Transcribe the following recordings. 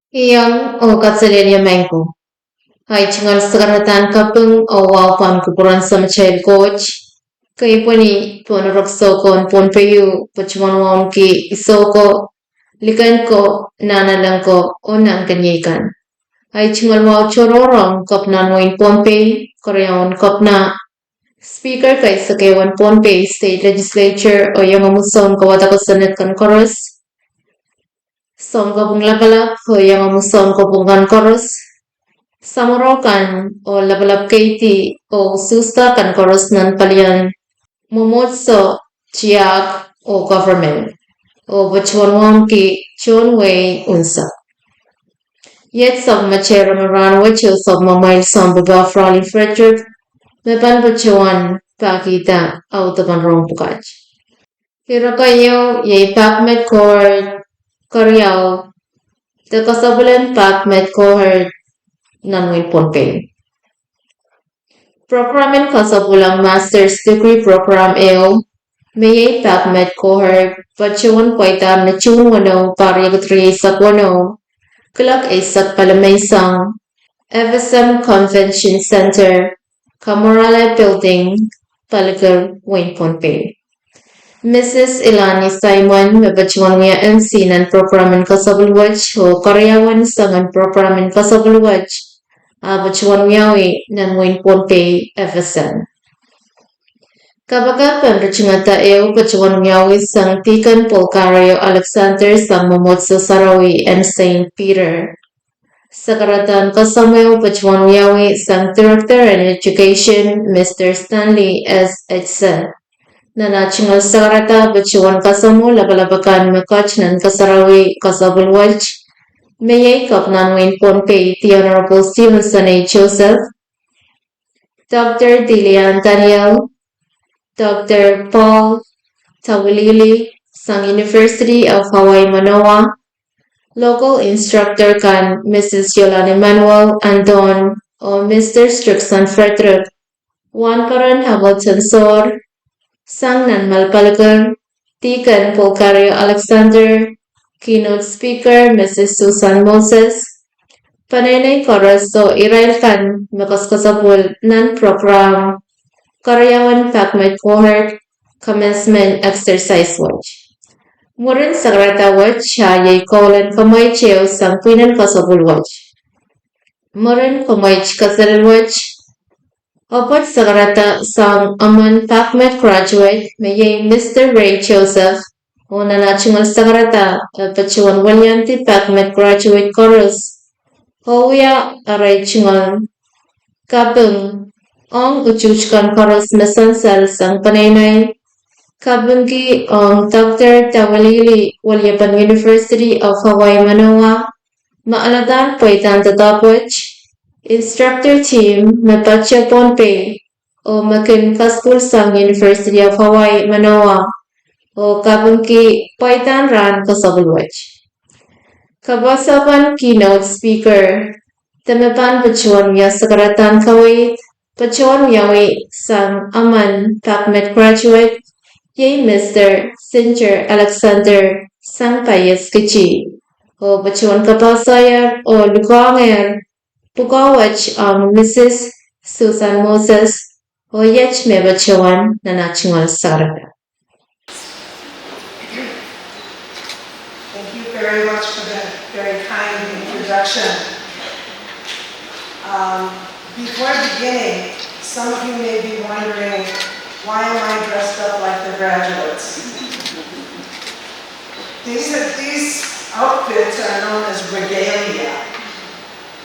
Iyang o katsalerya mengko. Hai chingal sagaratan kapung o wapan kupuran sama child coach. Kay poni pon roksokon pon peyu pachman wam ki isoko likan ko nanalang ko o nang kanyikan. Hai chingal waw chororong kopna noin pompe koryaon kopna speaker kay sakewan pompe state legislature o yung amuson kawata ko sanat kan koros. Som kapung lakalap o yung amuson kapung kan koros. Samorokan o labalab kaiti o susta kan koros nan palian momotso chiak o government o bachwanwam ki chonway unsa. Yet sab machera maran wacho sab mamail sam baba frali frederick mepan bachuan pakita autapan rong pukaj. Hirakayo yay pakmet court karyaw the kasabulan pakmet court nanwin ponpeng. Program kasabulang master's degree program eo may PACMED cohort pachuan paita na chun wano pariagatri sakwano kulak isak palamaysang FSM Convention Center Kamorale Building Palagar Wayne Ponpe. Mrs. Ilani Simon mabachuan niya MC ng program kasabulwach o karyawan sangan program kasabulwach bachuan niyawi ng Wayne Ponpe FSM. Kabaga pemberchingata eo pachuan niyawi sang Tikan Polcario Alexander sang Momotso Sarawi and Saint Peter. Sakaratan kasameo pachuan niyawi sang Director in Education Mr. Stanley S. Edson. Nanachingal sakarata pachuan kasamo labalabakan makach nan kasarawi kasabulwach. Mayay kapnanwin Ponpe the Honorable Stevenson A. Joseph. Dr. Dilian Daniel. Dr. Paul Tawilili, Sang University of Hawaii Manoa, local instructor kan Mrs. Yolanda Manuel Andon o Mr. Strickson Frederick, Juan Karan Hamilton Sor, Sang Nan Malpalagan, Tikan Polcario Alexander, keynote speaker Mrs. Susan Moses, Panenay Chorus o Irail kan makaskasabul nan program Karyawan PACMED cohort commencement exercise watch. Murin sagrata watch yay kolan kamay cheo sang pinan kasabul watch. Murin kamay kasal watch. Opat sagrata sang aman PACMED graduate mayay Mr. Ray Joseph o nanachingal sagrata pachuan walyanti PACMED graduate chorus. Hoya aray chingal kapung Ong uchuchkan koros mesansal sang panay kabungi ong Dr. Tawalili Walyapan University of Hawaii Manoa maaladan paitan tatapwach instructor team mapatcha Ponpe o makin kaskul sang University of Hawaii Manoa o kabungi paitan ran kasabulwach. Kabasapan keynote speaker Tamapan pachuan ya sakaratan kawait Pachuan Yawi sang Aman PACMED graduate Yay Mr. Singer Alexander sang Payas Kichi o Pachuan Kapasayar o Lukanger Pukawach Mrs. Susan Moses o Yech Me Pachuan Nanachingal Sarada. Thank you very much for that very kind introduction. Before beginning, some of you may be wondering, why am I dressed up like the graduates? These outfits are known as regalia.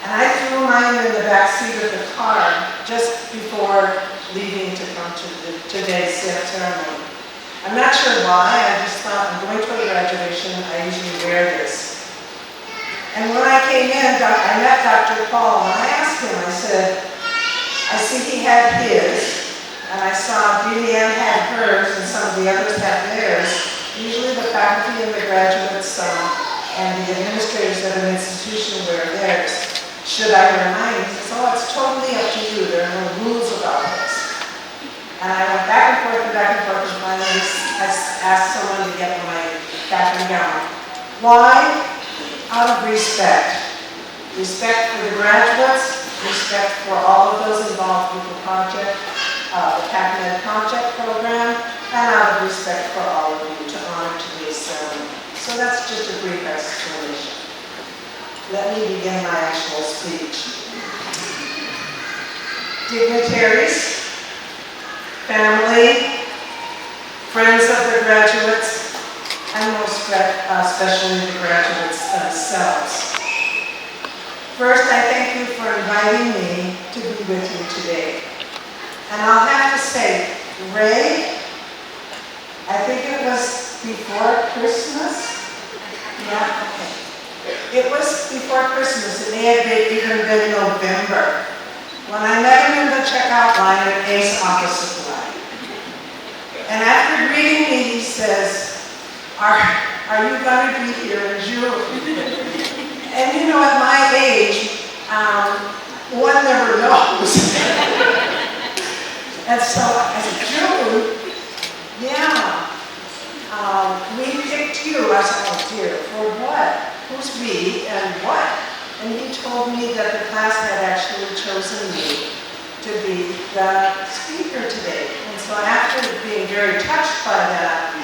And I threw mine in the back seat of the car just before leaving to come to today's ceremony. I'm not sure why, I just thought I'm going to a graduation, I usually wear this. And when I came in, I met Dr. Paul, and I asked him, I said, I see he had his, and I saw Deanne had hers, and some of the others had theirs. Usually the faculty and the graduates and the administrators at an institution wear theirs. Should I wear mine? He says, oh, it's totally up to you. There are no rules about this. And I went back and forth, and finally I asked someone to get my cap and gown. Why? Out of respect. Respect for the graduates, respect for all of those involved with the project, the PACMed project program, and out of respect for all of you to honor today's ceremony. So that's just a brief explanation. Let me begin my actual speech. Dignitaries, family, friends of the graduates, and most especially the graduates themselves. First, I thank you for inviting me to be with you today. And I'll have to say, Ray, I think it was before Christmas. Yeah, okay. It was before Christmas. It may have even been November when I met him in the checkout line at Ace Office Supply. And after greeting me, he says, are you going to be here in June? And you know, at my age, one never knows. And so I said, June? Yeah. We picked you. I said, oh dear, for what? Who's we and what? And he told me that the class had actually chosen me to be the speaker today. And so after being very touched by that,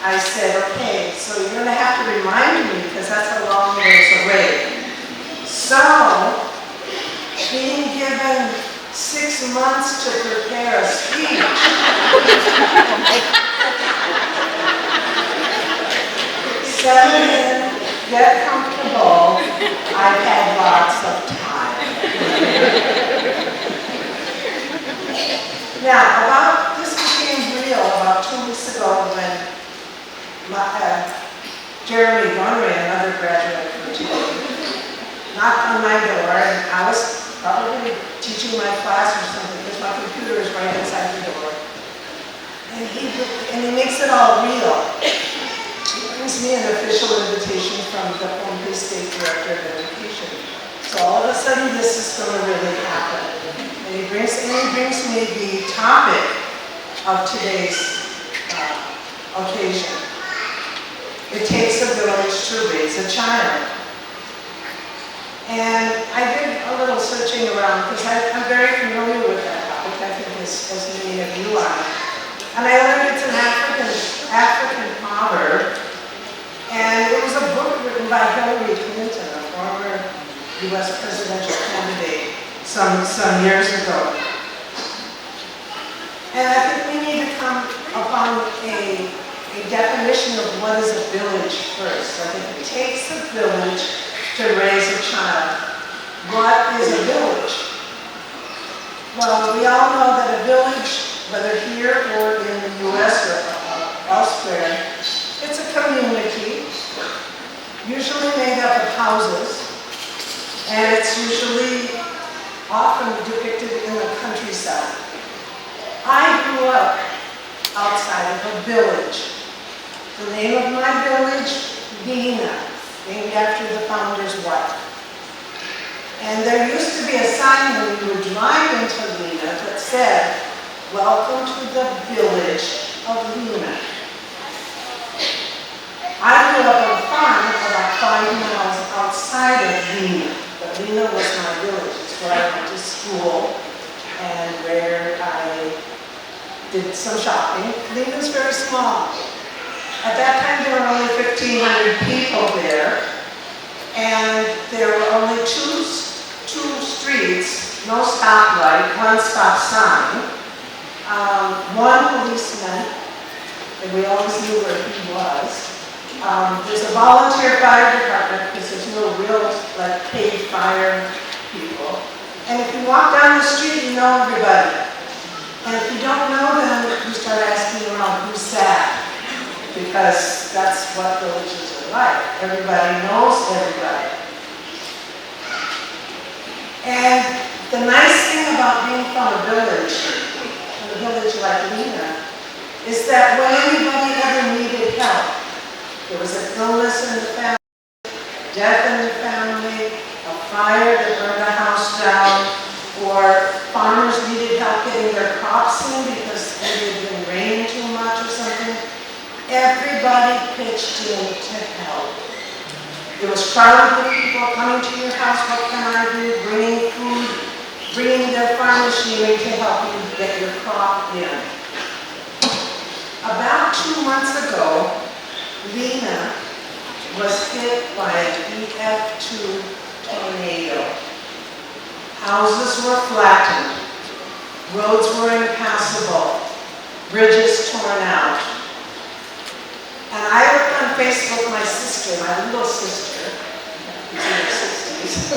I said, okay, so you're going to have to remind me because that's a long ways away. So, being given 6 months to prepare a speech, settle in, get comfortable, I've had lots of time. Now, this became real about 2 weeks ago when Jeremy Gunray, another graduate from today, knocked on my door, and I was probably teaching my class or something because my computer is right inside the door. And he makes it all real. He brings me an official invitation from the Columbia State Director of Education. So all of a sudden, this is going to really happen. And he brings me the topic of today's occasion. It takes a village to raise a child. And I did a little searching around because I'm very familiar with that topic, I think as many of you are. And I learned it's an African proverb, and it was a book written by Hillary Clinton, a former U.S. presidential candidate, some years ago. And I think we need to come upon a definition of what is a village first. I think it takes a village to raise a child. What is a village? Well, we all know that a village, whether here or in the U.S. or elsewhere, it's a community, usually made up of houses, and it's usually often depicted in the countryside. I grew up outside of a village. The name of my village, Dina, named after the founder's wife. And there used to be a sign when you would drive into Lena that said, "Welcome to the village of Lena." I grew up on a farm about 5 miles outside of Lena, but Lena was my village. It's where I went to school and where I did some shopping. Lena's very small. At that time, there were only 1,500 people there, and there were only two streets, no stoplight, one stop sign, one policeman, and we always knew where he was. There's a volunteer fire department because there's no real paid fire people. And if you walk down the street, you know everybody. And if you don't know them, you start asking around, who's that? Because that's what villages are like. Everybody knows everybody. And the nice thing about being from a village like Lena, is that when anybody ever needed help, there was an illness in the family, death in the family, a fire that burned a house down, or farmers needed help getting their crops in because it had been raining too much or something, everybody pitched in to help. It was crowded with people coming to your house, what can I do, bringing food, bringing their farm machinery to help you get your crop in. About 2 months ago, Lena was hit by an EF2 tornado. Houses were flattened, roads were impassable, bridges torn out. And I looked on Facebook, my sister, my little sister, who's in her 60s,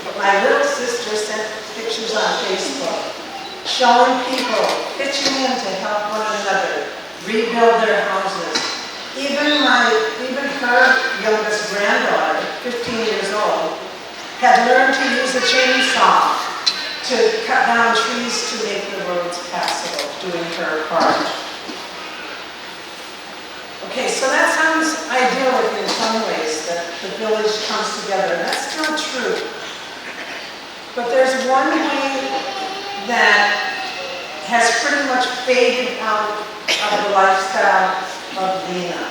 but my little sister sent pictures on Facebook showing people pitching in to help one another rebuild their houses. Even her youngest granddaughter, 15 years old, had learned to use a chainsaw to cut down trees to make the roads passable, doing her part. Okay, so that sounds idyllic in some ways, that the village comes together. That's still true. But there's one way that has pretty much faded out of the lifestyle of Lena.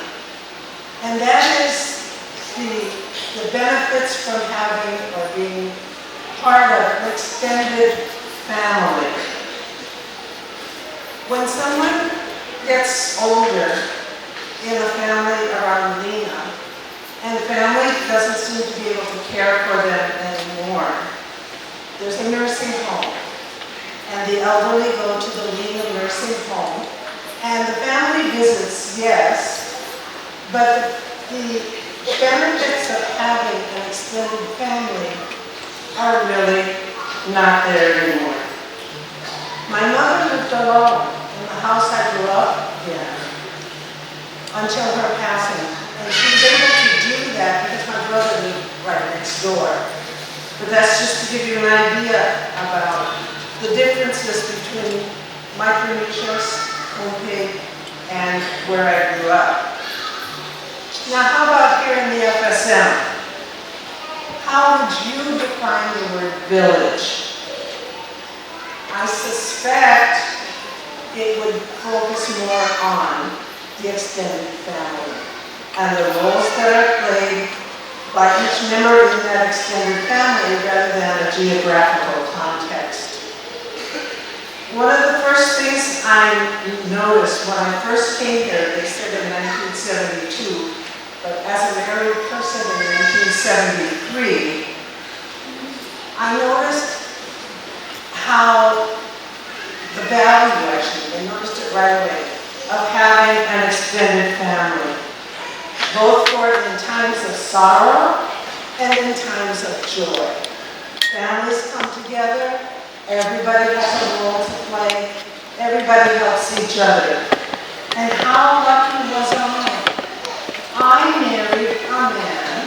And that is the benefits from having or being part of an extended family. When someone gets older in a family around Lena, and the family doesn't seem to be able to care for them anymore, there's a nursing home. And the elderly go to the Lena nursing home. And the family visits, yes, but the benefits of having an extended family are really not there anymore. My mother lived alone in the house I grew up in until her passing. And she was able to do that because my brother lived right next door. But that's just to give you an idea about the differences between Micronesia's home pig and where I grew up. Now, how about here in the FSM? How would you define the word village? I suspect it would focus more on the extended family and the roles that are played by each member in that extended family rather than a geographical context. One of the first things I noticed when I first came here, they said in 1972, but as a married person in 1973, I noticed how the value, actually, I noticed it right away, of having an extended family, both for in times of sorrow and in times of joy. Families come together, everybody has a role to play, everybody helps each other. And how lucky was I? I married a man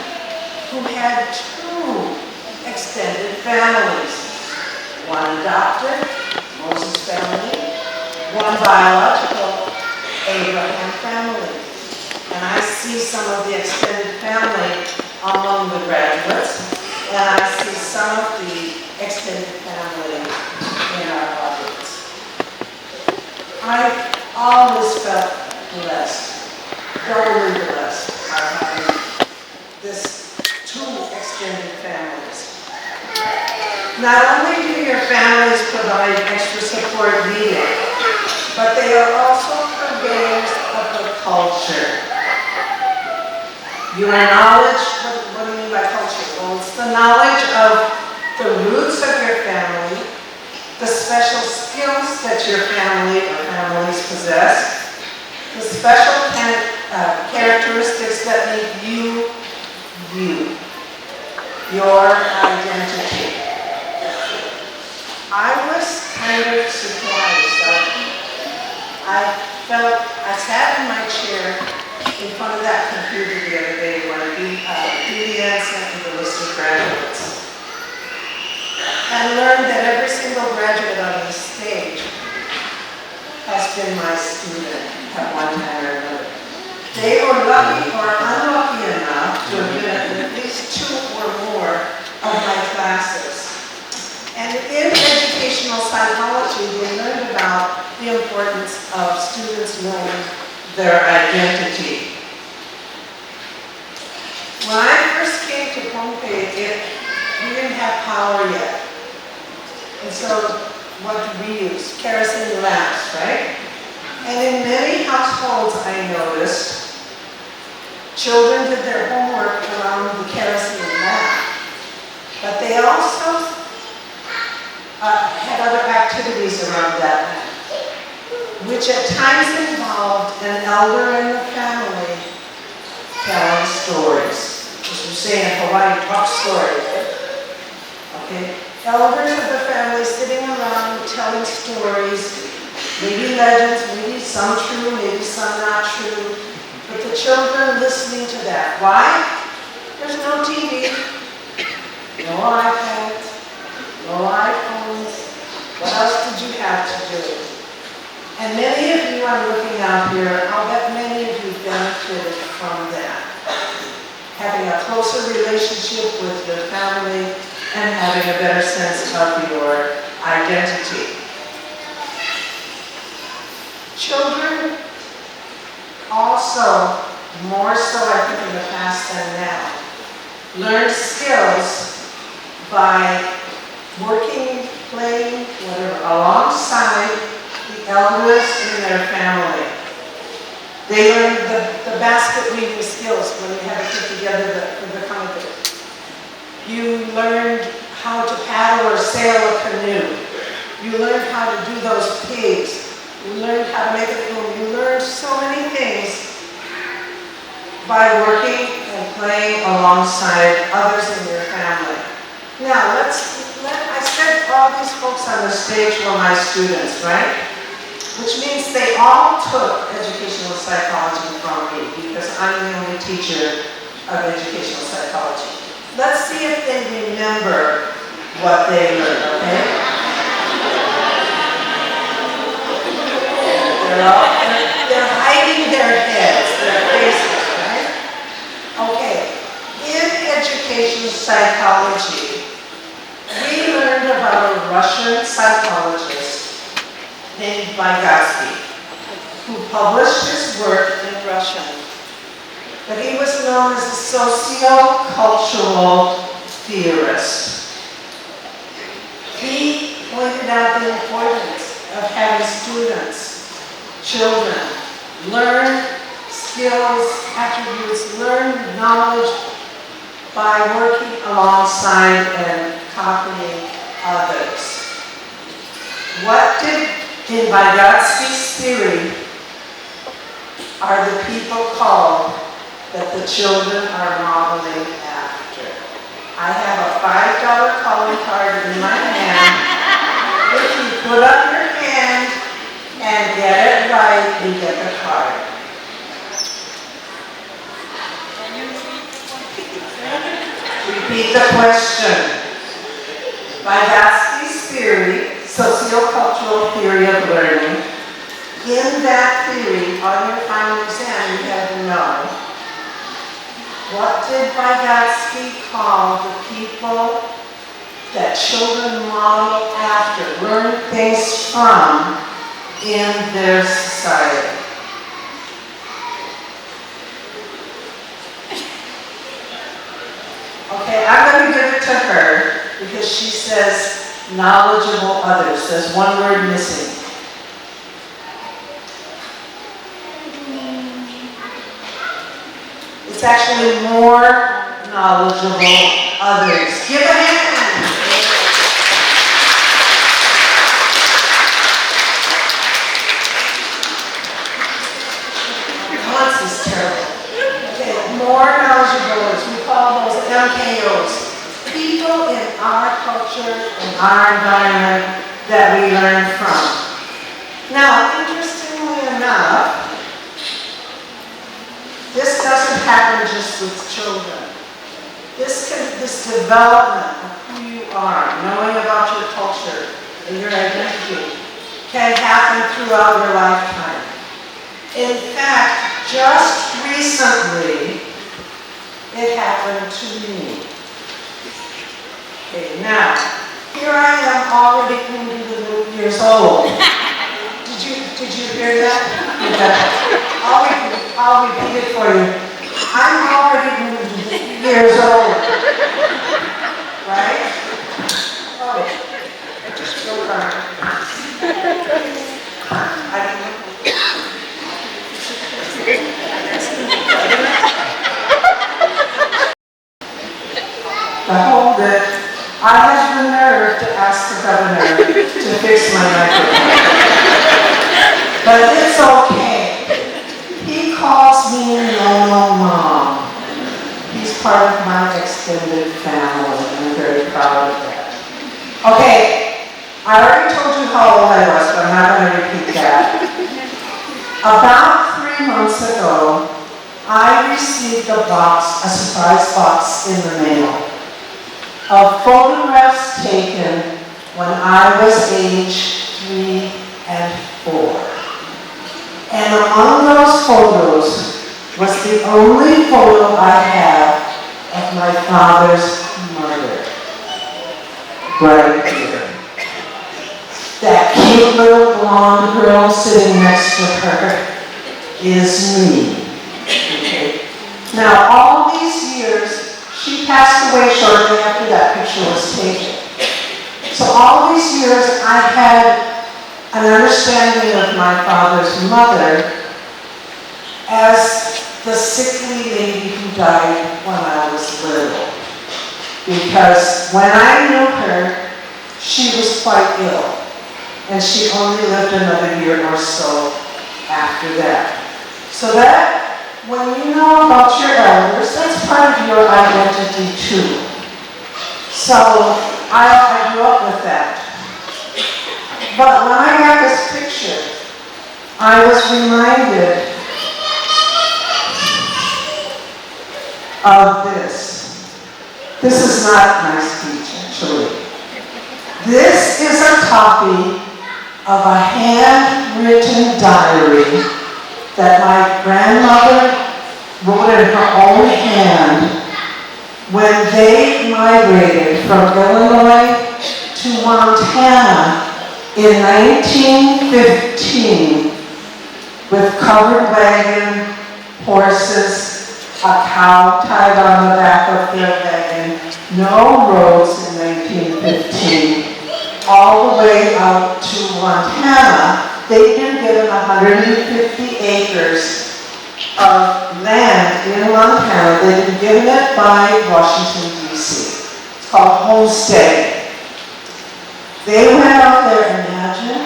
who had 2 extended families. One adopted, Moses family, one biological, Abraham family. And I see some of the extended family among the graduates, and I see some of the extended family in our audience. I've always felt blessed, doubly blessed by having this 2 extended families. Not only do your families provide extra support needed, but they are also purveyors of the culture. You acknowledge, what do you mean by culture? Well, it's the knowledge of the roots of your family, the special skills that your family or families possess, the special characteristics that make you, your identity. I was kind of surprised. I sat in my chair in front of that computer the other day when BDN sent me the list of graduates. And learned that every single graduate on this stage has been my student at one time or another. They were lucky or unlucky enough to have been in at least 2 or more of my classes. And in educational psychology, we learned about the importance of students knowing their identity. When I first came we didn't have power yet. And so what did we use? Kerosene lamps, right? And in many households, I noticed, children did their homework around the kerosene lamp. But they also had other activities around that lamp, which at times involved an elder in the family telling stories. As we say in Hawaii, talk stories. Okay? Elders of the family sitting around telling stories, maybe legends, maybe some true, maybe some not true, but the children listening to that. Why? There's no TV, no iPads, no iPhones. What else did you have to do? And many of you, I'm looking out here, I'll bet many of you benefited from that. Having a closer relationship with your family and having a better sense of your identity. Children also, more so I think in the past than now, learn skills by working, playing, whatever, alongside the elders in their family. They learn the basket weaving skills when you had to put together the content. You learned how to paddle or sail a canoe. You learned how to do those pigs. You learned how to make a film. You learned so many things by working and playing alongside others in your family. Now, I said all these folks on the stage were my students, right? Which means they all took educational psychology from me because I'm the only teacher of educational psychology. Let's see if they remember what they learned, okay? They're hiding their heads, their faces, right? Okay, in educational psychology, we learned about a Russian psychologist named Vygotsky, who published his work in Russian. But he was known as a socio-cultural theorist. He pointed out the importance of having students, children, learn skills, attributes, learn knowledge by working alongside and copying others. What did, in Vygotsky's theory, are the people called that the children are modeling after? I have a $5 calling card in my hand. If you put up your hand and get it right, you get the card. Repeat the question. Vygotsky's theory, sociocultural theory of learning. In that theory, on your final exam, you have to know, what did Vygotsky call the people that children model after, learn things from in their society? Okay, I'm going to give it to her because she says knowledgeable others. There's one word missing. It's actually more knowledgeable others. Give a hand. Once is terrible. Okay, more knowledgeable others. We call those MKOs. People in our culture, in our environment that we learn from. Now, interestingly enough, this doesn't happen just with children. This development of who you are, knowing about your culture and your identity, can happen throughout your lifetime. In fact, just recently, it happened to me. Okay, now, here I am already 100 years old. Did you hear that? I'll repeat it for you. I'm already 100 years old. hold it. I have the nerve to ask the governor to fix my microphone. But it's okay. He calls me Normal Mom. He's part of my extended family, and I'm very proud of that. Okay, I already told you how old I was, but I'm not going to repeat that. About 3 months ago, I received a surprise box in the mail of photographs taken when I was age 3 and 4. And among those photos was the only photo I have of my father's murder. Right here. That cute little blonde girl sitting next to her is me. Okay. Now, all these years, she passed away shortly after that picture was taken. So all these years, I had an understanding of my father's mother as the sickly lady who died when I was little. Because when I knew her, she was quite ill. And she only lived another year or so after that. So that, when you know about your elders, that's part of your identity too. So I grew up with that. But when I got this picture, I was reminded of this. This is not my speech, actually. This is a copy of a handwritten diary that my grandmother wrote in her own hand when they migrated from Illinois to Montana in 1915 with covered wagon, horses, a cow tied on the back of their wagon, no roads in 1915, all the way out to Montana. They've been given 150 acres of land in Montana. They've been given it by Washington, D.C. It's called homesteading. They went out there, imagine,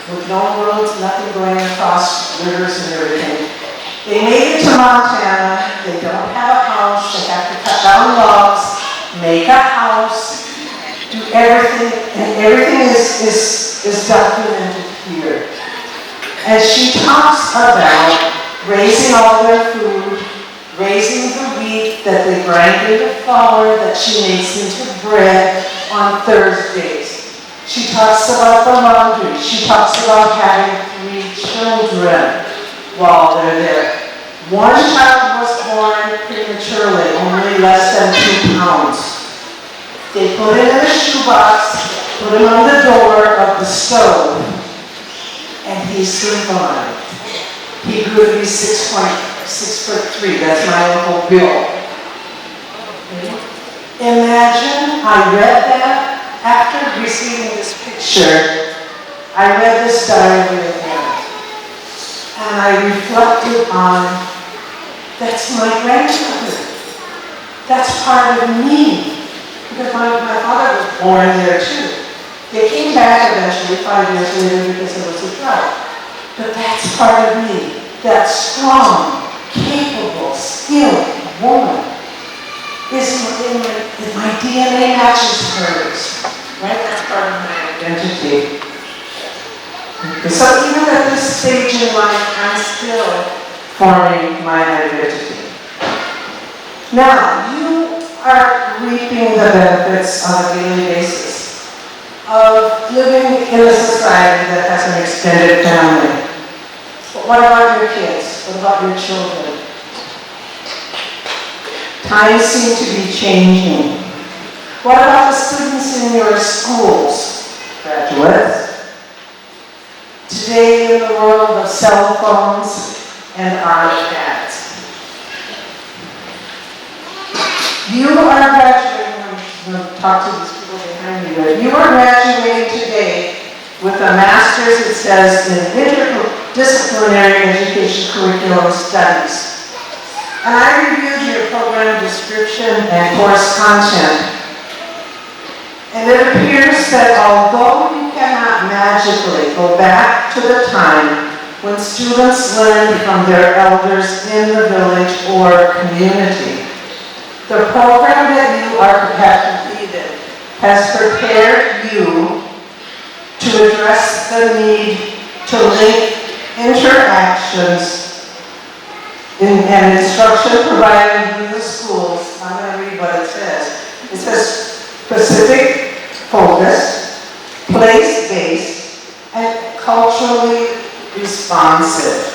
with no roads, nothing going across rivers and everything. They made it to Montana. They don't have a house. They have to cut down logs, make a house, do everything, and everything is documented here. And she talks about raising all their food, raising the wheat that they grind into flour that she makes into bread on Thursdays. She talks about the laundry. She talks about having 3 children while they're there. One child was born prematurely, only less than 2 pounds. They put him in a shoebox, put him on the door of the stove, and he survived. He grew to be 6'3". That's my Uncle Bill. Imagine, I read that after receiving this picture. I read this diary again, and I reflected on, that's my grandmother. That's part of me. Because my father was born there too. They came back eventually 5 years later because there was a drought. But that's part of me. That strong, capable, skilled woman is in my DNA matches hers. Right? That's part of my identity. So even at this stage in life, I'm still forming my identity. Now, you are reaping the benefits on a daily basis of living in a society that has an extended family. But what about your kids? What about your children? Times seem to be changing. What about the students in your schools, graduates? Today in the world of cell phones and iPads. You are graduating, I'm going to talk to these people behind me, but you are graduating today with a master's, it says, in interdisciplinary education curriculum studies. And I reviewed your program description and course content. And it appears that although you cannot magically go back to the time when students learned from their elders in the village or community, the program that you have completed has prepared you to address the need to link interactions and instruction provided in the schools. I'm going to read what it says. It says specific, focused, place-based, and culturally responsive.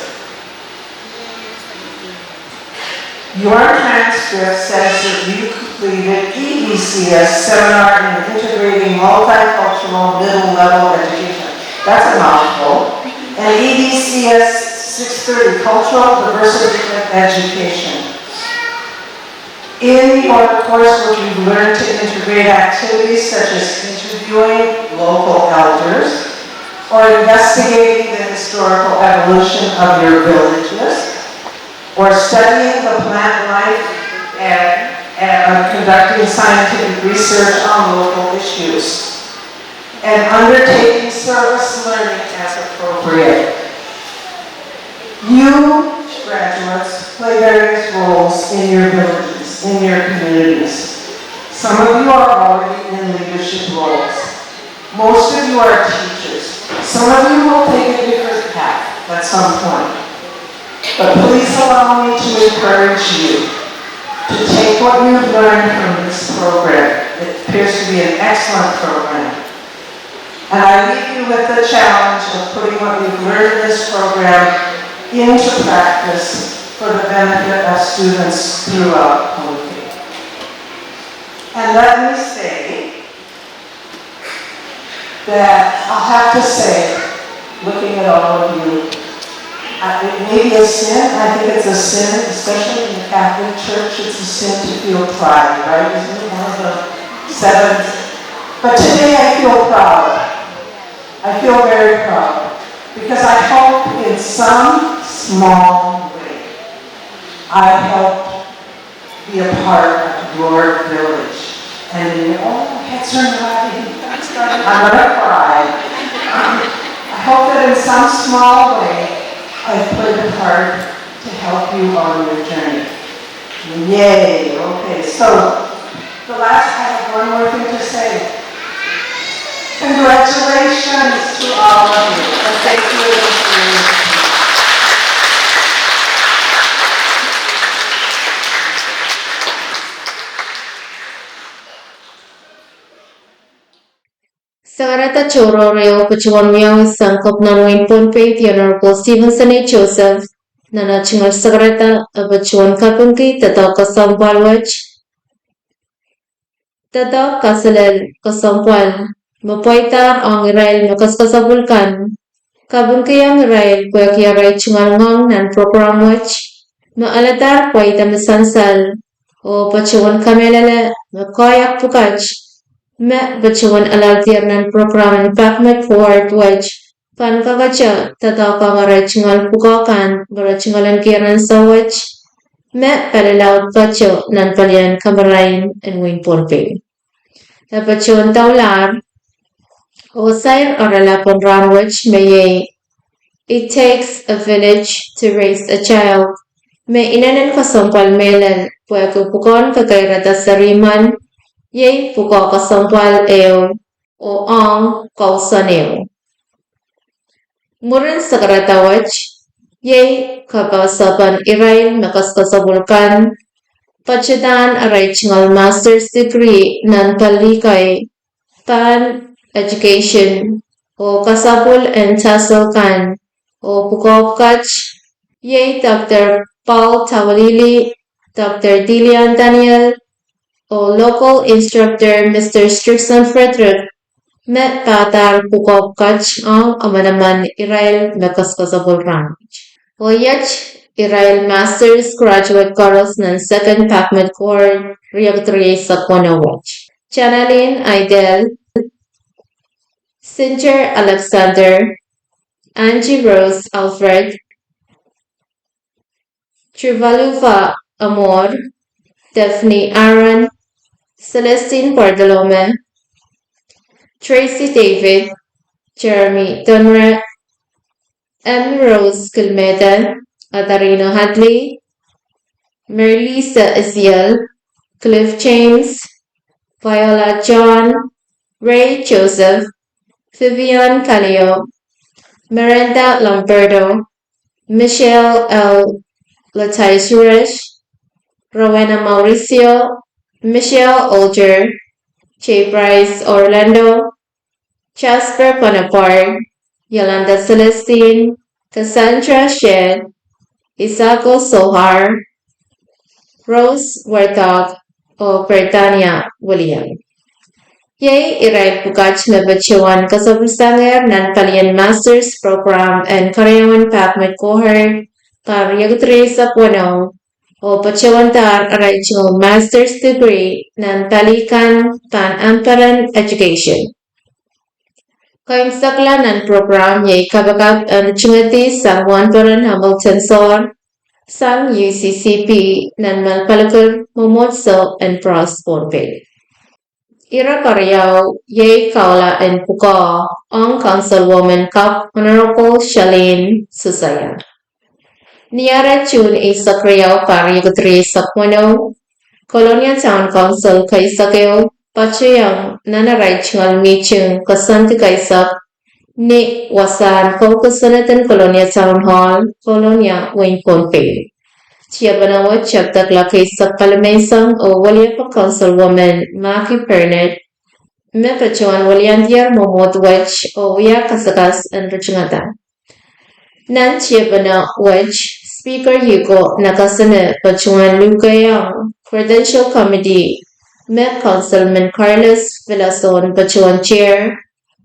Your transcript says that you completed EDCS seminar in integrating multicultural middle-level education. That's a mouthful. And EDCS 630, cultural diversity and education. In your coursework, you've learned to integrate activities such as interviewing local elders or investigating the historical evolution of your villages, or studying the plant life and conducting scientific research on local issues, and undertaking service learning as appropriate. You, graduates, play various roles in your villages, in your communities. Some of you are already in leadership roles. Most of you are teachers. Some of you will take a different path at some point. But please allow me to encourage you to take what you've learned from this program. It appears to be an excellent program. And I leave you with the challenge of putting what you've learned in this program into practice for the benefit of students throughout Hawaii. And let me say that I'll have to say, looking at all of you, it may be a sin. I think it's a sin, especially in the Catholic Church, it's a sin to feel pride, right? Isn't it one of the 7? But today I feel proud. I feel very proud. Because I hope in some small way, I helped be a part of your village. And heads are nodding. I'm going to cry. I hope that in some small way, I've played a part to help you on your journey. Yay, okay. So, I have one more thing to say. Congratulations to all of you, and thank you. Sagarata Choro Reo Pachuan Miao Sankop Nanwin Ponpe, the Honorable Stevenson A. Joseph, Nana Chingal Sagarata, Abachuan Kapunki, Tata Kasampalwach, Tata Kasalel Kasampal, Mapaitar ang Israel Makaskasabulkan, Kabunki ang Israel Kuyakia Rai Chingalngong Nan Program Watch, Maalatar Paita Masansal, O Pachuan Kamelele, Makoyak Pukach, मैं बच्चों अलार्तियरनन programme पैकमेट forward वेज pan kakacha tata kamara chingal puka kan bara chingalan kiran sawach me palalaut kacho nan palian kamarain and win porpe the bachon taular osair orala pon ranwich me it takes a village to raise a child me inanan kasampal melan pueko pukon kakairata sariman Yei puko kasampal eo o ang kausaneo. Murin sa karatawach, yei kapasapan irail makaskasabulkan, pachidan aray chingal master's degree nan palikay pan education o kasabul and tasalkan o pukokach, yei Dr. Paul Tawalili, Dr. Dilian Daniel, o local instructor Mr. Strickson Frederick met patar pukopkach ang amanaman Israel mekaskasabul ranch. O yach Israel Masters Graduate Chorus ng Second Pacmet Core Reactory sa Watch. Chanalin Idel, Sincher Alexander, Angie Rose Alfred, Trivaluva Amor, Daphne Aaron, Celestine Bartolome, Tracy David, Jeremy Dunrat, M. Rose Kilmedan, Adarino Hadley, Merlisa Isiel, Cliff James, Viola John, Ray Joseph, Vivian Calio, Miranda Lamberto, Michelle L. Latai Suresh, Rowena Mauricio, Michelle Olger, J. Bryce Orlando, Jasper Bonaparte, Yolanda Celestine, Cassandra Shed, Isako Sohar, Rose Warthog, o Britannia William. Yay irai pukach na bachuan kasabusanger nan palian master's program and karyawan pakmet cohort karyagutri sa puno o bachuan tar aray master's degree nan talikan pan-amparan education. Kaimsakla nan program yay kabakap ang chungati sang Wanparan Hamilton Sor sang UCCP nan malpalakul momotso and pros ponpe. Ira Karyaw, Yay Kaula and Puka, on Councilwoman Cup Honorable Shalene Susaya. Niara Chun is Sakrayaw Karyagutri Sakwano, Colonial Town Council Kaisakeo, Pachayang Nanaray Chungal Michung Kasanti Kaisak, Ni Wasan Kokusanatan Colonial Town Hall, Colonia Wayne Ponpe. Chiabanawa Chapter Lakaisak Palamesang o Waliapa Councilwoman Maki Pernet, Mepachuan Waliandiar Momot Wedge o Wia Kasakas and Rachungata. Nan Chiabana Wedge, Speaker Yuko Nakasane Pachuan Lukayang, Credential Committee, Met Councilman Carlos Villason Pachuan Chair,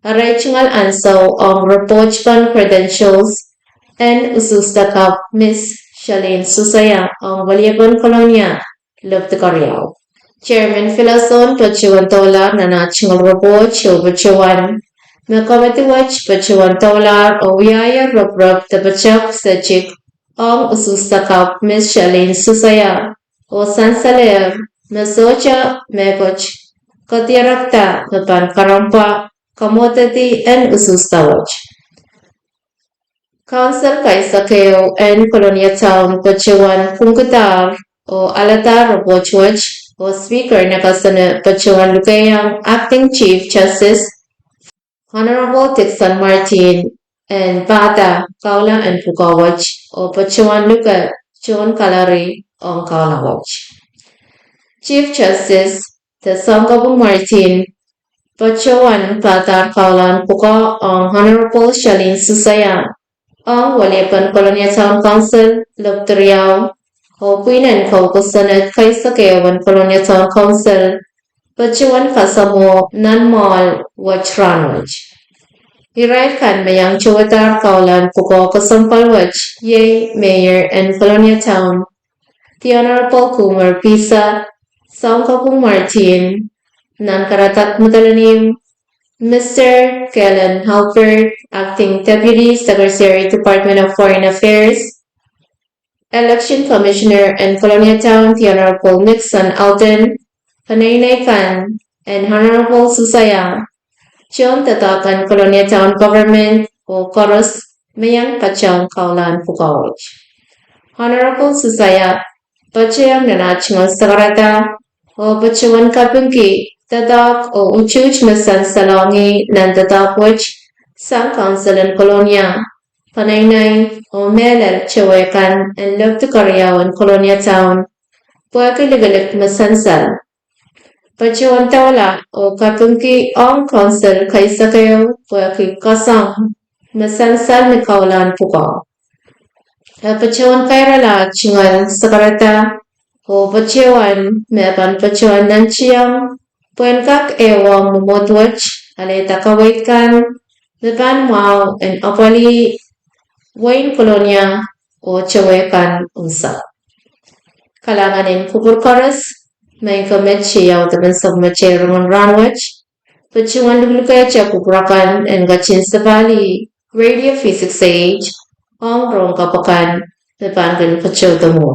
Araychungal Anso on Repochpan Credentials, and Usustakap Miss Shalene Susaya ang Waliapan Colonia, Lubtakaryao. Chairman Filason Pachuan Tolar Nanachungal Report Show Pachuan. Nakamatiwach Pachuan Tolar o Wiaya Rubrub Tapachak Sachik ang Usustakap Miss Shalene Susaya o Sansaler Masocha Mekoch Katiarakta Napan Karampa Kamotati and Usustawach. Council Kaisakeo and Colonia Town Pachuan Punkutar o Alatar Robochwach o Speaker Nakasana Pachuan Lukayang Acting Chief Justice Honorable Dixon Martin and Bata Kaula and Pukawach o Pachuan Luka John Kalari on Kaulawach. Chief Justice the Sangabung Martin Pachuan Patar Kaulan Puka on Honorable Shalene Susaya ang Waliapan Colonia Town Council, Lubtariao, o Puinan Kaukusanat Kaisakewan Colonia Town Council, Pachuan Kasamo, Nanmal, Wach Ranwach. Hiray kan mayang Chuwatar Kaulan Puko Kasampalwach, Yay, Mayor, and Colonia Town, the Honorable Kumar Pisa, Sangkapung Martin, Nankaratat Mutalanim, Mr. Kellen Halpert, Acting Deputy Secretary, Department of Foreign Affairs, Election Commissioner and Colonia Town, the Honorable Nixon Alton, Panaynay Khan, and Honorable Susaya, John Tatakan Colonia Town Government, o Koros, Mayang Pachang Kaulan Pukawich. Honorable Susaya, Pachayang Nanachmal Sakarata, o Pachuan Kapungki, Tadak o Uchuch Masan Salongi Nantatapwach, Sang Council and Colonia, Panaynay o Melel Chewekan and Lubtakaryao and Colonia Town, Puakiligalit Masansal. Pachuan Tawala o Kapungki Ong Council Kaisakayo, Puaki Kasang, Masansal ni Kaulan Puka. Pachuan Kairala Chingal Sakarata o Pachuan Mepan Pachuan Nanchiang, Puenkak Ewa Mumotwach, Aleta Kawaikan, Mepan Mau and Opali, Wayne Colonia o Chewekan Unsa. Kalanganin Kupurkaras, may kamit siyaw taban sa mache Rongen Rahnwet, Pachuan Lulukaya Kupurakan and Gachin Sabali, Radio Physics Age, Ong Rong Kapakan, Mepan Pacho Damo.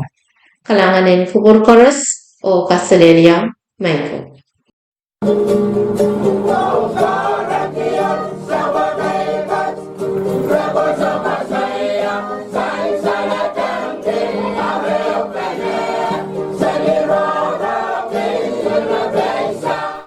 Kailanganin Kuburkoros o Kasalelia Maiko.